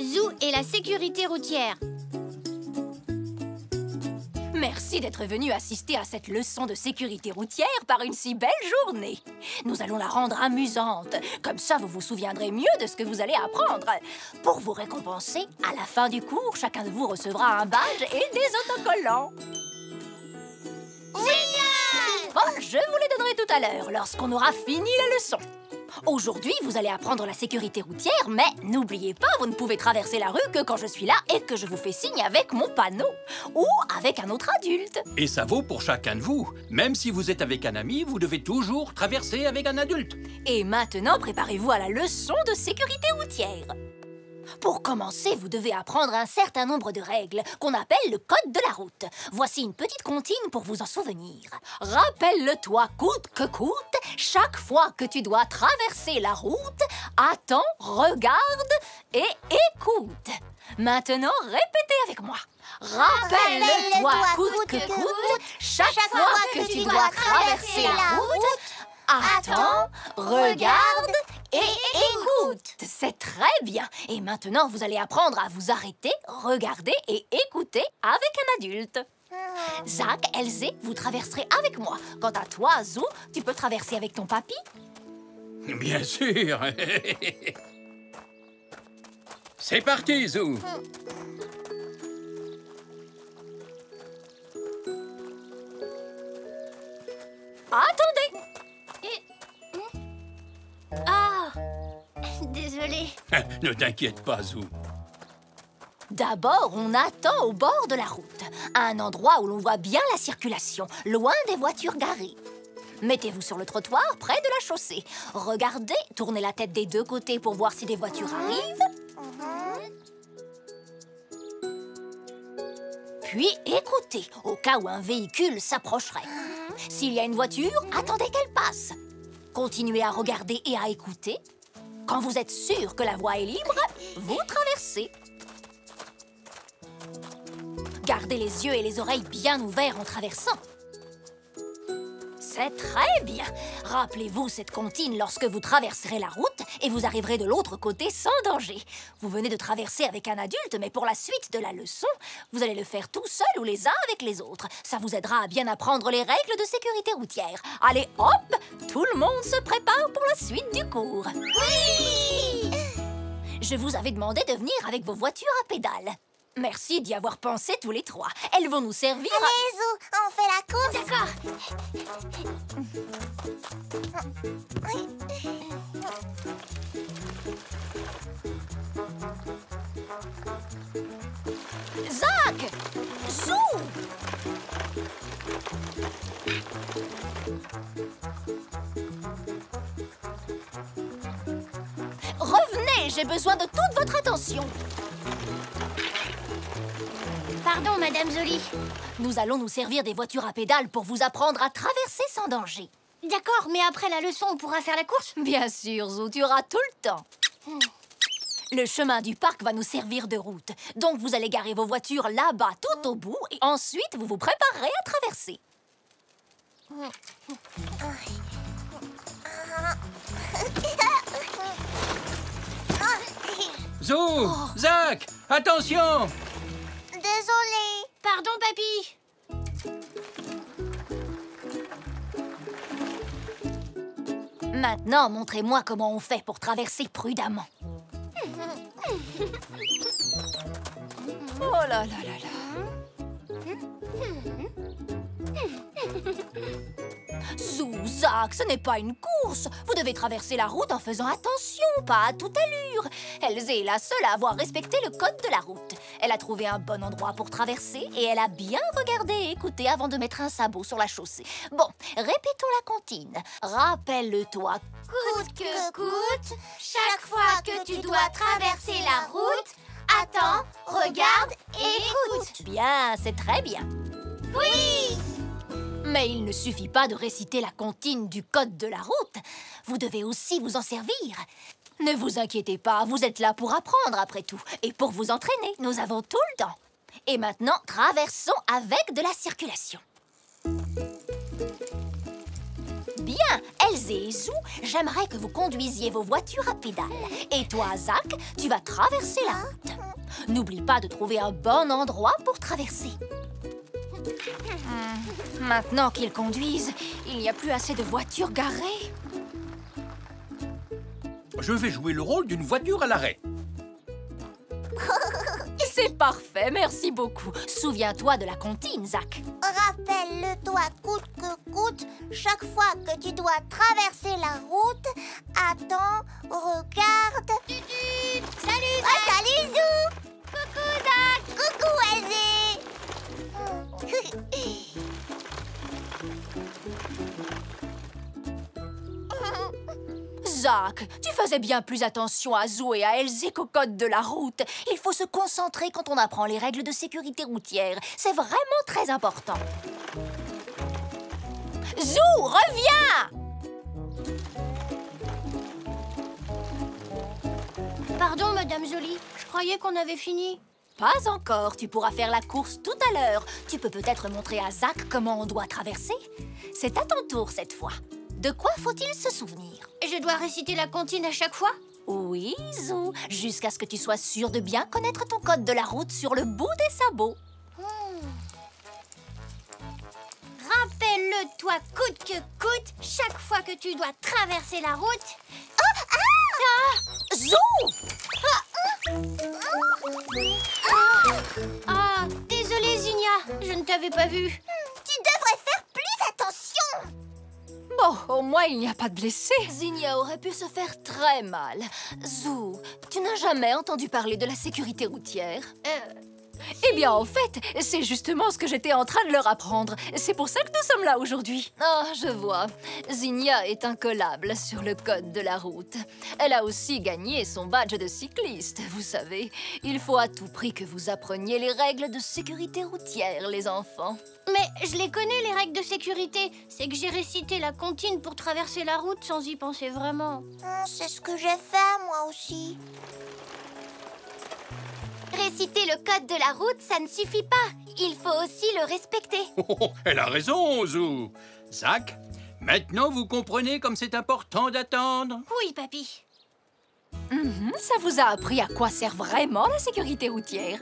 Zou et la sécurité routière. Merci d'être venu assister à cette leçon de sécurité routière par une si belle journée. Nous allons la rendre amusante. Comme ça, vous vous souviendrez mieux de ce que vous allez apprendre. Pour vous récompenser, à la fin du cours, chacun de vous recevra un badge et des autocollants. Génial! Bon, je vous les donnerai tout à l'heure, lorsqu'on aura fini la leçon. Aujourd'hui, vous allez apprendre la sécurité routière, mais n'oubliez pas, vous ne pouvez traverser la rue que quand je suis là et que je vous fais signe avec mon panneau ou avec un autre adulte. Et ça vaut pour chacun de vous. Même si vous êtes avec un ami, vous devez toujours traverser avec un adulte. Et maintenant, préparez-vous à la leçon de sécurité routière. Pour commencer, vous devez apprendre un certain nombre de règles qu'on appelle le code de la route. Voici une petite comptine pour vous en souvenir. Rappelle-le-toi coûte que coûte, chaque fois que tu dois traverser la route, attends, regarde et écoute. Maintenant, répétez avec moi. Rappelle-le-toi coûte que coûte, chaque fois que tu dois traverser la route, attends, regarde et écoute. C'est très bien. Et maintenant, vous allez apprendre à vous arrêter, regarder et écouter avec un adulte. Zach, Elzé, vous traverserez avec moi. Quant à toi, Zou, tu peux traverser avec ton papy? Bien sûr. C'est parti, Zou. Attendez. Ah! Désolée. Ne t'inquiète pas, Zou. D'abord, on attend au bord de la route, à un endroit où l'on voit bien la circulation, loin des voitures garées. Mettez-vous sur le trottoir, près de la chaussée. Regardez, tournez la tête des deux côtés pour voir si des voitures arrivent. Puis écoutez, au cas où un véhicule s'approcherait. S'il y a une voiture, attendez qu'elle passe. Continuez à regarder et à écouter. Quand vous êtes sûr que la voie est libre, vous traversez. Gardez les yeux et les oreilles bien ouverts en traversant. C'est très bien. Rappelez-vous cette comptine lorsque vous traverserez la route et vous arriverez de l'autre côté sans danger. Vous venez de traverser avec un adulte, mais pour la suite de la leçon, vous allez le faire tout seul ou les uns avec les autres. Ça vous aidera à bien apprendre les règles de sécurité routière. Allez, hop, tout le monde se prépare pour la suite du cours. Oui! Je vous avais demandé de venir avec vos voitures à pédales. Merci d'y avoir pensé tous les trois. Elles vont nous servir à... Allez, Zou, on fait la course. D'accord. Zach! Zou! Revenez, j'ai besoin de toute votre attention. Pardon, Madame Zoli. Nous allons nous servir des voitures à pédales pour vous apprendre à traverser sans danger. D'accord, mais après la leçon, on pourra faire la course? Bien sûr, Zou, tu auras tout le temps. Le chemin du parc va nous servir de route. Donc, vous allez garer vos voitures là-bas, tout au bout, et ensuite, vous vous préparerez à traverser. Zou, Zach, attention. Désolée. Pardon, papy. Maintenant, montrez-moi comment on fait pour traverser prudemment. Oh là là là là. Zou, Zach, ce n'est pas une course. Vous devez traverser la route en faisant attention, pas à toute allure. Elzé est la seule à avoir respecté le code de la route. Elle a trouvé un bon endroit pour traverser et elle a bien regardé et écouté avant de mettre un sabot sur la chaussée. Bon, répétons la comptine. Rappelle-toi. Coûte que coûte, chaque fois que tu dois traverser la route, attends, regarde et écoute. Bien, c'est très bien. Oui! Mais il ne suffit pas de réciter la comptine du code de la route. Vous devez aussi vous en servir. Ne vous inquiétez pas, vous êtes là pour apprendre après tout. Et pour vous entraîner, nous avons tout le temps. Et maintenant, traversons avec de la circulation. Bien, Bien, Elzé et Zou, j'aimerais que vous conduisiez vos voitures à pédales. Et toi, Zach, tu vas traverser la route. N'oublie pas de trouver un bon endroit pour traverser. Maintenant qu'ils conduisent, il n'y a plus assez de voitures garées. Je vais jouer le rôle d'une voiture à l'arrêt. C'est parfait, merci beaucoup. Souviens-toi de la comptine, Zach. Rappelle-le-toi coûte que coûte, chaque fois que tu dois traverser la route, attends, regarde... Tutu! Salut, Ah, Zach! salut Zou! Coucou, Zach! Coucou Elzé! Zach, tu faisais bien plus attention à Zou et à Elzé qu'au code de la route. Il faut se concentrer quand on apprend les règles de sécurité routière. C'est vraiment très important. Zou, reviens! Pardon, Madame Jolie, je croyais qu'on avait fini. Pas encore, tu pourras faire la course tout à l'heure. Tu peux peut-être montrer à Zach comment on doit traverser. C'est à ton tour cette fois. De quoi faut-il se souvenir? Je dois réciter la comptine à chaque fois? Oui, Zou, jusqu'à ce que tu sois sûr de bien connaître ton code de la route sur le bout des sabots. Rappelle-le-toi coûte que coûte, chaque fois que tu dois traverser la route. Zou! Ah, désolée, Zinnia, je ne t'avais pas vue. Tu devrais faire plus attention! Bon, au moins il n'y a pas de blessés. Zinnia aurait pu se faire très mal. Zou, tu n'as jamais entendu parler de la sécurité routière? Eh bien, en fait, c'est justement ce que j'étais en train de leur apprendre. C'est pour ça que nous sommes là aujourd'hui. Ah, je vois. Zinnia est incollable sur le code de la route. Elle a aussi gagné son badge de cycliste, vous savez. Il faut à tout prix que vous appreniez les règles de sécurité routière, les enfants. Mais je les connais, les règles de sécurité. C'est que j'ai récité la comptine pour traverser la route sans y penser vraiment. C'est ce que j'ai fait, moi aussi. Réciter le code de la route, ça ne suffit pas. Il faut aussi le respecter. Oh, elle a raison, Zou. Zach, maintenant vous comprenez comme c'est important d'attendre. Oui, papy. Ça vous a appris à quoi sert vraiment la sécurité routière?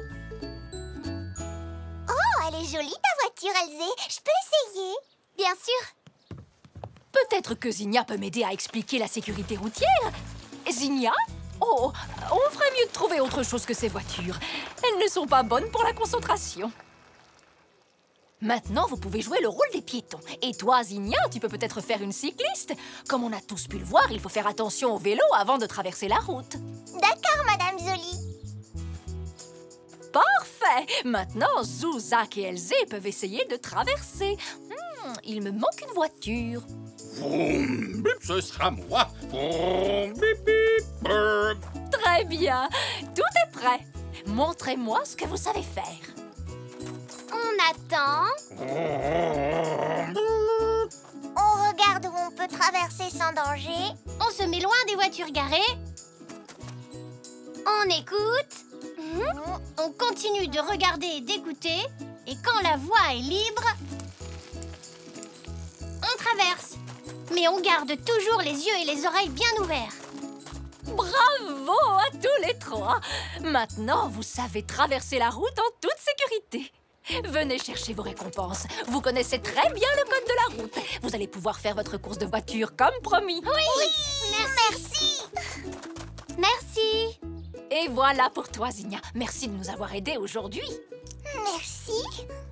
Oh, elle est jolie ta voiture, Elzé. Je peux essayer? Bien sûr. Peut-être que Zinnia peut m'aider à expliquer la sécurité routière. Zinnia? Oh, on ferait mieux de trouver autre chose que ces voitures. Elles ne sont pas bonnes pour la concentration. Maintenant, vous pouvez jouer le rôle des piétons. Et toi, Zinnia, tu peux peut-être faire une cycliste. Comme on a tous pu le voir, il faut faire attention au vélo avant de traverser la route. D'accord, Madame Jolie. Parfait! Maintenant, Zou, Zach et Elzé peuvent essayer de traverser. Il me manque une voiture. Vroom, bip, ce sera moi. Vroom, bip, bip, brr. Très bien. Tout est prêt. Montrez-moi ce que vous savez faire. On attend. On regarde où on peut traverser sans danger. On se met loin des voitures garées. On écoute. On continue de regarder et d'écouter. Et quand la voie est libre, on traverse. Mais on garde toujours les yeux et les oreilles bien ouverts. Bravo à tous les trois. Maintenant, vous savez traverser la route en toute sécurité. Venez chercher vos récompenses. Vous connaissez très bien le code de la route. Vous allez pouvoir faire votre course de voiture comme promis. Oui, Merci. merci. Et voilà pour toi, Zinnia. Merci de nous avoir aidés aujourd'hui. Merci.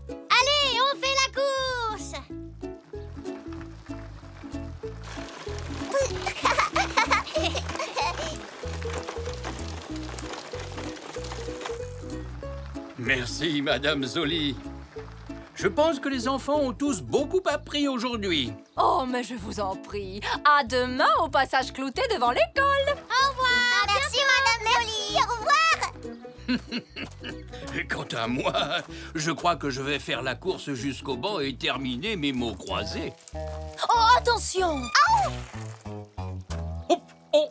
Allez, on fait la course. Merci, Madame Jolie. Je pense que les enfants ont tous beaucoup appris aujourd'hui. Oh, mais je vous en prie. À demain au passage clouté devant l'école. Au revoir. Merci, Madame Jolie. Au revoir. Et quant à moi, je crois que je vais faire la course jusqu'au banc et terminer mes mots croisés. Oh, attention! Oh, oh.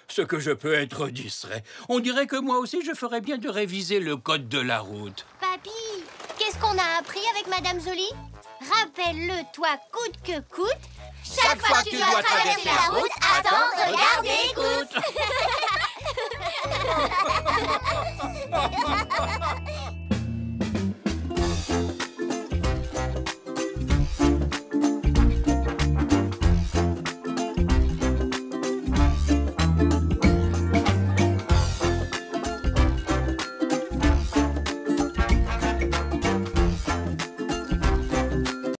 Ce que je peux être distrait. On dirait que moi aussi, je ferais bien de réviser le code de la route. Papy, qu'est-ce qu'on a appris avec Madame Jolie? Rappelle-le, toi, coûte que coûte. Chaque fois que tu dois traverser la route, attends, regarde et écoute.